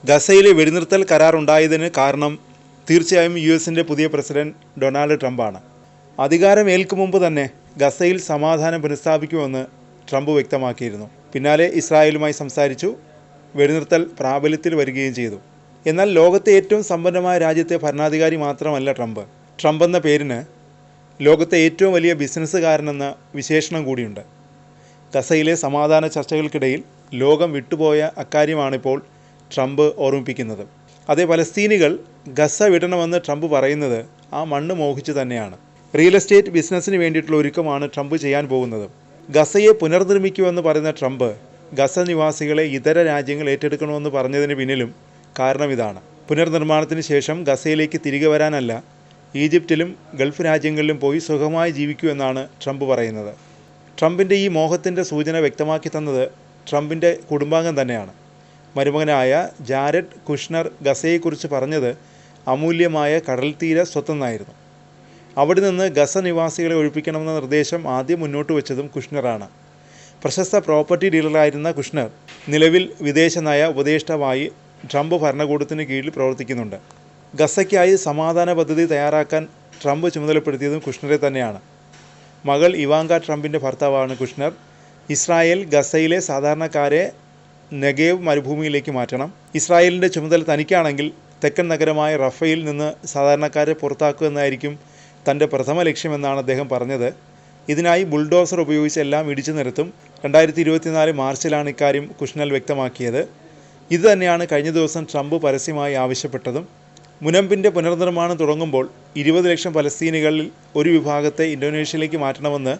ഗസയിലെ വെടിനിർത്തൽ കരാർ ഉണ്ടായതിന് കാരണം തീർച്ചയായും US-ൻ്റെ പുതിയ പ്രസിഡന്റ് ഡൊണാൾഡ് ട്രംപാണ്. അധികാരമേൽക്കും മുമ്പ് തന്നെ ഗസയിൽ സമാധാനം പുനഃസ്ഥാപിക്കുമെന്ന് ട്രംപ് വ്യക്തമാക്കിയിരുന്നു. പിന്നാലെ ഇസ്രായേലുമായി സംസാരിച്ചു, വെടിനിർത്തൽ പ്രാബല്യത്തിൽ വരികയും ചെയ്തു. എന്നാൽ ലോകത്തെ ഏറ്റവും സമ്പന്നമായ രാജ്യത്തെ ഭരണാധികാരി മാത്രമല്ല ട്രംപ്. ട്രംപ് എന്ന പേരിന് ലോകത്തെ ഏറ്റവും വലിയ ബിസിനസ്സുകാരനെന്ന വിശേഷണം കൂടിയുണ്ട്. ഗസയിലെ സമാധാന ചർച്ചകൾക്കിടയിൽ ലോകം വിട്ടുപോയ അക്കാര്യമാണിപ്പോൾ ട്രംപ് ഓർമ്മിപ്പിക്കുന്നത്. അതേ പലസ്തീനികൾ ഗസ വിടണമെന്ന് ട്രംപ് പറയുന്നത് ആ മണ്ണ് മോഹിച്ച് തന്നെയാണ്. റിയൽ എസ്റ്റേറ്റ് ബിസിനസ്സിന് വേണ്ടിയിട്ടുള്ള ഒരുക്കമാണ് ട്രംപ് ചെയ്യാൻ പോകുന്നത്. ഗസയെ പുനർനിർമ്മിക്കുമെന്ന് പറയുന്ന ട്രംപ് ഗസ നിവാസികളെ ഇതര രാജ്യങ്ങൾ ഏറ്റെടുക്കണമെന്ന് പറഞ്ഞതിന് പിന്നിലും കാരണം ഇതാണ്. പുനർനിർമ്മാണത്തിന് ശേഷം ഗസയിലേക്ക് തിരികെ വരാനല്ല, ഈജിപ്തിലും ഗൾഫ് രാജ്യങ്ങളിലും പോയി സുഖമായി ജീവിക്കൂ എന്നാണ് ട്രംപ് പറയുന്നത്. ട്രംപിൻ്റെ ഈ മോഹത്തിൻ്റെ സൂചന വ്യക്തമാക്കി തന്നത് ട്രംപിൻ്റെ കുടുംബാംഗം തന്നെയാണ്. മരുമകനായ ജാരഡ് കുഷ്ണർ ഗസയെക്കുറിച്ച് പറഞ്ഞത് അമൂല്യമായ കടൽത്തീര സ്വത്തെന്നായിരുന്നു. അവിടെ നിന്ന് ഗസ നിവാസികളെ ഒഴിപ്പിക്കണമെന്ന നിർദ്ദേശം ആദ്യം മുന്നോട്ട് വെച്ചതും കുഷ്ണറാണ്. പ്രശസ്ത പ്രോപ്പർട്ടി ഡീലറായിരുന്ന കുഷ്ണർ നിലവിൽ വിദേശ നയ ഉപദേഷ്ടാവായി ട്രംപ് ഭരണകൂടത്തിന് കീഴിൽ പ്രവർത്തിക്കുന്നുണ്ട്. ഗസയ്ക്കായി സമാധാന പദ്ധതി തയ്യാറാക്കാൻ ട്രംപ് ചുമതലപ്പെടുത്തിയതും കുഷ്ണറെ തന്നെയാണ്. മകൾ ഇവാങ്ക ട്രംപിൻ്റെ ഭർത്താവാണ് കുഷ്ണർ. ഇസ്രായേൽ ഗസയിലെ സാധാരണക്കാരെ നെഗേവ് മരുഭൂമിയിലേക്ക് മാറ്റണം, ഇസ്രായേലിൻ്റെ ചുമതല തനിക്കാണെങ്കിൽ തെക്കൻ നഗരമായ റഫയിൽ നിന്ന് സാധാരണക്കാരെ പുറത്താക്കുക എന്നായിരിക്കും തൻ്റെ പ്രഥമ ലക്ഷ്യമെന്നാണ് അദ്ദേഹം പറഞ്ഞത്. ഇതിനായി ബുൾഡോസർ ഉപയോഗിച്ച് എല്ലാം ഇടിച്ചു നിരത്തും. 2024 മാർച്ചിലാണ് ഇക്കാര്യം കുഷ്ണർ വ്യക്തമാക്കിയത്. ഇതുതന്നെയാണ് കഴിഞ്ഞ ദിവസം ട്രംപ് പരസ്യമായി ആവശ്യപ്പെട്ടതും. മുനമ്പിൻ്റെ പുനർനിർമ്മാണം തുടങ്ങുമ്പോൾ 20 ലക്ഷം പലസ്തീനികളിൽ ഒരു വിഭാഗത്തെ ഇന്തോനേഷ്യയിലേക്ക് മാറ്റണമെന്ന്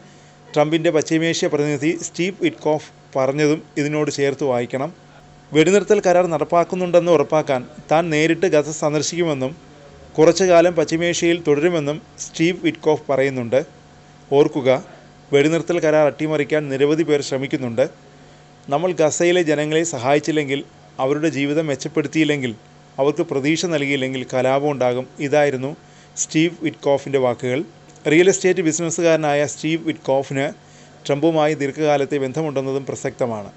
ട്രംപിൻ്റെ പശ്ചിമേഷ്യ പ്രതിനിധി സ്റ്റീവ് വിറ്റ്കോഫ് പറഞ്ഞതും ഇതിനോട് ചേർത്ത് വായിക്കണം. വെടിനിർത്തൽ കരാർ നടപ്പാക്കുന്നുണ്ടെന്ന് ഉറപ്പാക്കാൻ താൻ നേരിട്ട് ഗസ സന്ദർശിക്കുമെന്നും കുറച്ചു കാലം പശ്ചിമേഷ്യയിൽ തുടരുമെന്നും സ്റ്റീവ് വിറ്റ്കോഫ് പറയുന്നുണ്ട്. ഓർക്കുക, വെടിനിർത്തൽ കരാർ അട്ടിമറിക്കാൻ നിരവധി പേർ ശ്രമിക്കുന്നുണ്ട്. നമ്മൾ ഗസയിലെ ജനങ്ങളെ സഹായിച്ചില്ലെങ്കിൽ, അവരുടെ ജീവിതം മെച്ചപ്പെടുത്തിയില്ലെങ്കിൽ, അവർക്ക് പ്രതീക്ഷ നൽകിയില്ലെങ്കിൽ കലാപം ഉണ്ടാകും. ഇതായിരുന്നു സ്റ്റീവ് വിറ്റ്കോഫിൻ്റെ വാക്കുകൾ. റിയൽ എസ്റ്റേറ്റ് ബിസിനസ്സുകാരനായ സ്റ്റീവ് വിറ്റ്കോഫിന് ട്രംപുമായി ദീർഘകാലത്തെ ബന്ധമുണ്ടെന്നതും പ്രസക്തമാണ്.